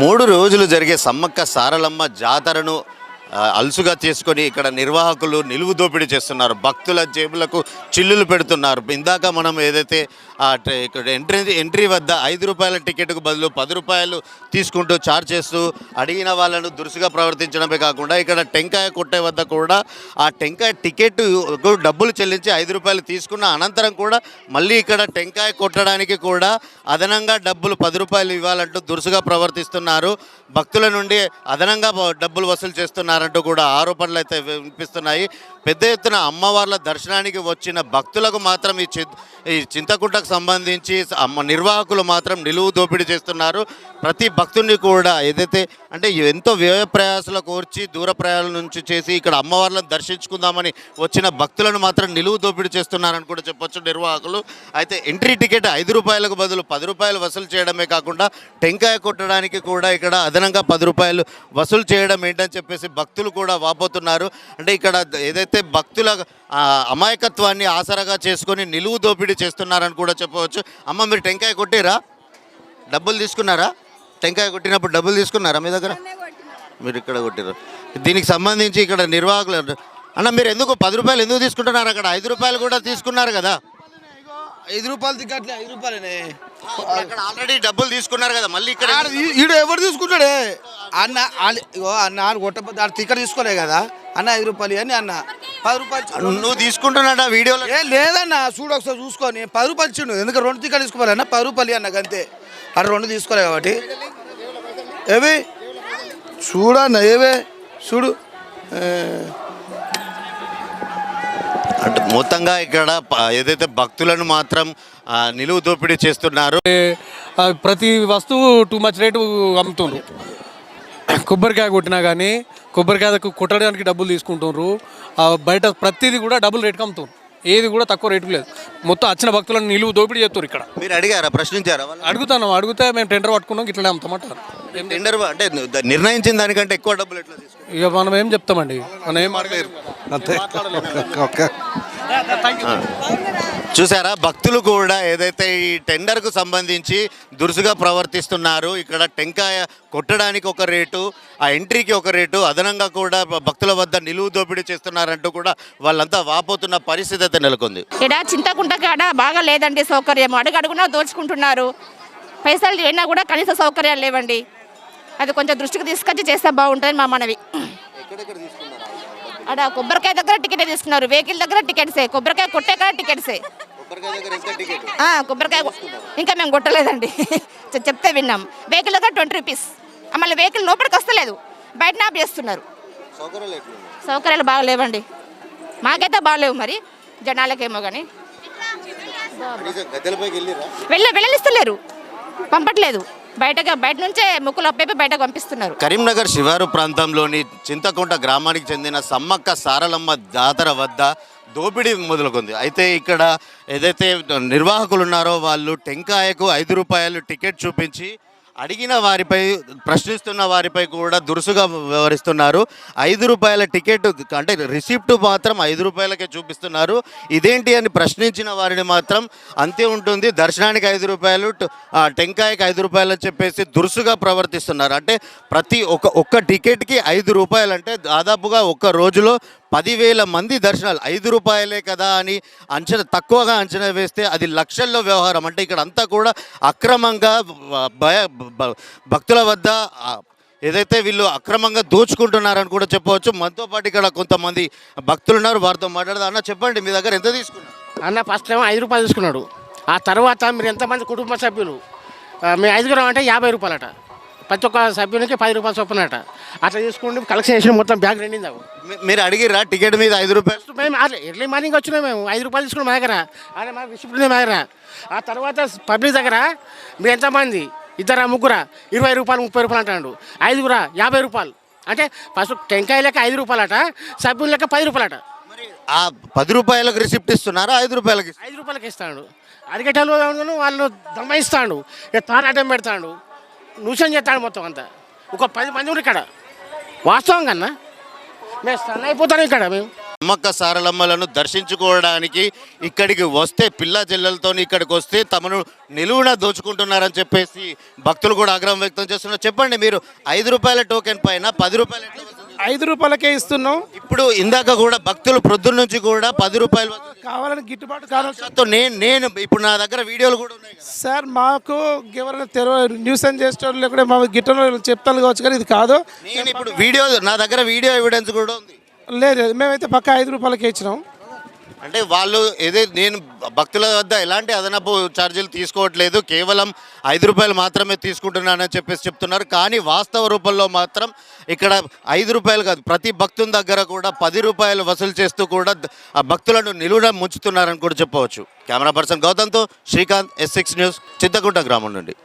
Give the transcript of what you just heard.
3 రోజులు జరిగే సమ్మక్క సారలమ్మ జాతరను అలుసుగా చేసుకొని ఇక్కడ నిర్వాహకులు నిలువు దోపిడీ చేస్తున్నారు. భక్తుల జేబులకు చిల్లులు పెడుతున్నారు. ఇందాక మనం ఏదైతే ఇక్కడ ఎంట్రీ వద్ద 5 రూపాయల టికెట్కు బదులు 10 రూపాయలు తీసుకుంటూ చార్జ్ చేస్తూ అడిగిన వాళ్ళను దురుసుగా ప్రవర్తించడమే కాకుండా ఇక్కడ టెంకాయ కొట్టే వద్ద కూడా ఆ టెంకాయ టికెట్ డబ్బులు చెల్లించి 5 రూపాయలు తీసుకున్న అనంతరం కూడా మళ్ళీ ఇక్కడ టెంకాయ కొట్టడానికి కూడా అదనంగా డబ్బులు 10 రూపాయలు ఇవ్వాలంటూ దురుసుగా ప్రవర్తిస్తున్నారు. భక్తుల నుండి అదనంగా డబ్బులు వసూలు చేస్తున్నారంటూ కూడా ఆరోపణలు అయితే వినిపిస్తున్నాయి. పెద్ద ఎత్తున అమ్మవార్ల దర్శనానికి వచ్చిన భక్తులకు మాత్రం ఈ చింతకుంటకు సంబంధించి నిర్వాహకులు మాత్రం నిలువు దోపిడీ చేస్తున్నారు. ప్రతి భక్తుడిని కూడా ఏదైతే అంటే ఎంతో వ్యయ ప్రయాసాల కోర్చి దూర ప్రయాణాల నుంచి చేసి ఇక్కడ అమ్మవార్లను దర్శించుకుందామని వచ్చిన భక్తులను మాత్రం నిలువు దోపిడీ చేస్తున్నారని కూడా చెప్పొచ్చు నిర్వాహకులు. అయితే ఎంట్రీ టికెట్ 5 రూపాయలకు బదులు 10 రూపాయలు వసూలు చేయడమే కాకుండా టెంకాయ కొట్టడానికి కూడా ఇక్కడ అదనంగా 10 రూపాయలు వసూలు చేయడం ఏంటని చెప్పేసి భక్తులు కూడా వాపోతున్నారు. అంటే ఇక్కడ ఏదైతే భక్తుల అమాయకత్వాన్ని ఆసరాగా చేసుకొని నిలువు దోపిడీ చేస్తున్నారని కూడా చెప్పవచ్చు. అమ్మ, మీరు టెంకాయ కొట్టిరా? డబ్బులు తీసుకున్నారా? టెంకాయ కొట్టినప్పుడు డబ్బులు తీసుకున్నారా మీ దగ్గర? మీరు ఇక్కడ కొట్టిరు. దీనికి సంబంధించి ఇక్కడ నిర్వాహకులు అన్న, మీరు ఎందుకు 10 రూపాయలు ఎందుకు తీసుకుంటున్నారు? అక్కడ 5 రూపాయలు కూడా తీసుకున్నారు కదా. 5 రూపాయలు టికెట్లే 5 రూపాయలనే. అక్కడ ఆల్రెడీ డబ్బులు తీసుకున్నారు కదా, మళ్ళీ ఇక్కడ ఈడు ఎవరు తీసుకుంటాడే అన్న? ఇగో అన్న కొట్టబోతే టికెట్ తీసుకోలే కదా అన్న. 5 రూపాయలు అని అన్న 10 రూపాయలు నువ్వు తీసుకుంటున్నాడా వీడియోలో? లేదన్న, చూడు ఒకసారి చూసుకొని 10 రూపాయలు ఇచ్చిండు. ఎందుకంటే 2 టికెట్ తీసుకోవాలి అన్న, 10 రూపాయలు అన్న అంతే. అక్కడ 2 తీసుకోలే కాబట్టి ఏవి చూడన్న, ఏవే చూడు. అంటే మొత్తంగా ఇక్కడ ఏదైతే భక్తులను మాత్రం నిలువు దోపిడీ చేస్తున్నారు. ప్రతి వస్తువు టూ మచ్ రేటు అమ్ముతుండ్రు. కొబ్బరికాయ కొట్టినా కానీ కొబ్బరికాయకు కొట్టడానికి డబ్బులు తీసుకుంటున్నారు. బయట ప్రతిదీ కూడా డబ్బులు రేటుకి అమ్ముతున్నారు. ఏది కూడా తక్కువ రేటుకు లేదు. మొత్తం వచ్చిన భక్తులను నిలువు దోపిడీ చేస్తారు. ఇక్కడ మీరు అడిగారా? ప్రశ్నించారా? అడిగితే మేము టెండర్ పట్టుకున్నాం, ఇట్లనే అమ్ముతామంటారు. టెండర్ అంటే నిర్ణయించిన దానికంటే ఎక్కువ డబ్బులు ఎట్లా తీసుకుంటారు? ఇక మనం ఏం చెప్తామండి, మనం ఏం అడగలేదు. చూసారా, భక్తులు కూడా ఏదైతే ఈ టెండర్కు సంబంధించి దురుసుగా ప్రవర్తిస్తున్నారు. ఇక్కడ టెంకాయ కొట్టడానికి ఒక రేటు, ఆ ఎంట్రీకి ఒక రేటు, అదనంగా కూడా భక్తుల వద్ద నిలువు దోపిడీ చేస్తున్నారంటూ కూడా వాళ్ళంతా వాపోతున్న పరిస్థితి అయితే నెలకొంది. ఇక్కడ చింతకుంట కాడ బాగా లేదండి సౌకర్యం. అడుగడుగునా దోచుకుంటున్నారు. పైసలు అయినా కూడా కనీస సౌకర్యాలు లేవండి. అది కొంచెం దృష్టికి తీసుకొచ్చి చేస్తే బాగుంటుంది మా మనవి. అక్కడ కొబ్బరికాయ దగ్గర టికెట్ తీసుకున్నారు, వెహికల్ దగ్గర టికెట్సే, కొబ్బరికాయ కొట్టే కాడ టికెట్సే. కొబ్బరికాయ ఇంకా మేము కొట్టలేదండి, చెప్తే విన్నాం. వెహికల్ దగ్గర 20 రూపీస్. మళ్ళీ వెహికల్ లోపలికి వస్తలేదు, బయట నాప్ చేస్తున్నారు. సౌకర్యాలు బాగా లేవండి, మాకైతే బాగాలేవు. మరి జనాలకేమో కానీ వెళ్ళనిస్తలేరు, పంపట్లేదు. బయట నుంచే ముక్కులు అప్పైపు బయటకు పంపిస్తున్నారు. కరీంనగర్ శివారు ప్రాంతంలోని చింతకుంట గ్రామానికి చెందిన సమ్మక్క సారలమ్మ జాతర వద్ద దోపిడీ మొదలుకుంది. అయితే ఇక్కడ ఏదైతే నిర్వాహకులు ఉన్నారో వాళ్ళు టెంకాయకు 5 రూపాయలు టికెట్ చూపించి అడిగిన వారిపై, ప్రశ్నిస్తున్న వారిపై కూడా దురుసుగా వ్యవహరిస్తున్నారు. 5 రూపాయల టికెట్ అంటే రిసిప్ట్ మాత్రం 5 రూపాయలకే చూపిస్తున్నారు. ఇదేంటి అని ప్రశ్నించిన వారిని మాత్రం అంతే ఉంటుంది, దర్శనానికి 5 రూపాయలు, టెంకాయకి 5 రూపాయలు అని చెప్పేసి దురుసుగా ప్రవర్తిస్తున్నారు. అంటే ప్రతి ఒక్క టికెట్కి 5 రూపాయలు అంటే దాదాపుగా ఒక్క రోజులో 10,000 మంది దర్శనాలు. 5 రూపాయలే కదా అని తక్కువగా అంచనా వేస్తే అది లక్షల్లో వ్యవహారం. అంటే ఇక్కడ అంతా కూడా అక్రమంగా భక్తుల వద్ద ఏదైతే వీళ్ళు అక్రమంగా దోచుకుంటున్నారని కూడా చెప్పవచ్చు. మనతో పాటు ఇక్కడ కొంతమంది భక్తులు ఉన్నారు, వారితో మాట్లాడదా. అన్న, చెప్పండి, మీ దగ్గర ఎంత తీసుకున్నారు? అన్న ఫస్ట్ టైం 5 రూపాయలు తీసుకున్నాడు. ఆ తర్వాత మీరు ఎంతమంది కుటుంబ సభ్యులు? మేము 5 అంటే 50 రూపాయలట. ప్రతి ఒక్క సభ్యునికి 10 రూపాయలు చొప్పునట. అట్లా తీసుకుంటే కలెక్షన్ చేసిన మొత్తం బ్యాగ్ నిండింది. మీరు అడిగిరా టికెట్ మీద 5 రూపాయలు? మేము ఎర్లీ మార్నింగ్ వచ్చినాం, మేము 5 రూపాయలు తీసుకున్నాం మా దగ్గర. అదే మా రిసిప్ట్ మా దగ్గర. ఆ తర్వాత పబ్లిక్ దగ్గర మీరు ఎంతమంది, 2 3 20 రూపాయలు 30 రూపాయలు అంటాడు. 5 50 రూపాయలు. అంటే ఫస్ట్ టెంకాయ లెక్క 5 రూపాయలట, సభ్యుల లెక్క 10 రూపాయలట. ఆ 10 రూపాయలకు రిసిప్ట్ ఇస్తున్నారా? 5 రూపాయలకి? 5 రూపాయలకి ఇస్తాడు. అడిగేటోళ్ళు వాళ్ళు దమ్మాయిస్తాడు, తారాటం పెడతాడు, న్యూషన్ చేస్తాడు మొత్తం అంతా. ఒక 10 మంది ఇక్కడ వాస్తవం కన్నా మేము స్టన్ అయిపోతాను ఇక్కడ మేము. సమ్మక్క సారలమ్మలను దర్శించుకోవడానికి ఇక్కడికి వస్తే పిల్ల చెల్లెలతో ఇక్కడికి వస్తే తమను నిలువున దోచుకుంటున్నారని చెప్పేసి భక్తులు కూడా ఆగ్రహం వ్యక్తం చేస్తున్నారు. చెప్పండి, మీరు 5 రూపాయల టోకెన్ పైన 10 రూపాయలు ఎట్లా వసూలు చేస్తారు? 5 రూపాయలకే ఇస్తున్నాం. ఇప్పుడు ఇందాక కూడా భక్తులు ప్రొద్దున నుంచి కూడా 10 రూపాయలు వసూలు చేస్తున్నారు. కావాలని గిట్టుబాటు కాదు సో నేను ఇప్పుడు నా దగ్గర వీడియోలు కూడా ఉన్నాయి కదా. సార్. మాకు ఎవరైనా న్యూసెన్స్ చేసేటోళ్ళు లేకుండా మా గిట్టలో చెప్తాను కావచ్చు, కానీ ఇది కాదు. నేను ఇప్పుడు వీడియో నా దగ్గర వీడియో ఎవిడెన్స్ కూడా ఉంది. లేదు, మేమైతే పక్కా 5 రూపాయలకే ఇచ్చినాం. అంటే వాళ్ళు నేను భక్తుల వద్ద ఎలాంటి అదనపు ఛార్జీలు తీసుకోవట్లేదు, కేవలం 5 రూపాయలు మాత్రమే తీసుకుంటున్నానని చెప్పేసి చెప్తున్నారు. కానీ వాస్తవ రూపంలో మాత్రం ఇక్కడ 5 రూపాయలు కాదు, ప్రతి భక్తుని దగ్గర కూడా 10 రూపాయలు వసూలు చేస్తూ కూడా ఆ భక్తులను నిలువున ముంచుతున్నారని కూడా చెప్పవచ్చు. కెమెరా పర్సన్ గౌతమ్తో శ్రీకాంత్, S6 న్యూస్, చింతకుంట గ్రామం నుండి.